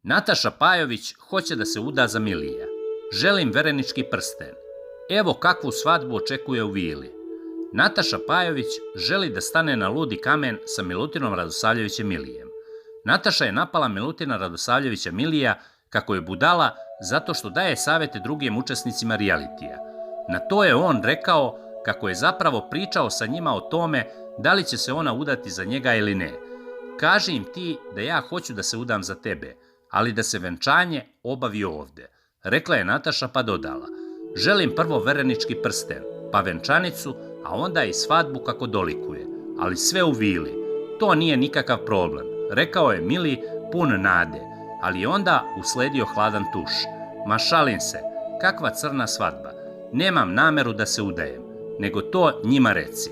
Nataša Pajović hoće da se uda za Milija. Želim verenički prsten. Evo kakvu svadbu očekuje u vili. Nataša Pajović želi da stane na ludi kamen sa Milutinom Radosavljevićem Milijem. Nataša je napala Milutina Radosavljevića Milija kako je budala zato što daje savete drugim učesnicima realitija. Na to je on rekao kako je zapravo pričao sa njima o tome da li će se ona udati za njega ili ne. Kaži im ti da ja hoću da se udam za tebe, ali da se venčanje obavi ovde, rekla je Nataša pa dodala. Želim prvo verenički prsten, pa venčanicu, a onda i svadbu kako dolikuje, ali sve u vili. To nije nikakav problem, rekao je Mili pun nade, ali je onda usledio hladan tuš. Ma šalim se, kakva crna svadba, nemam nameru da se udajem, nego to njima reci.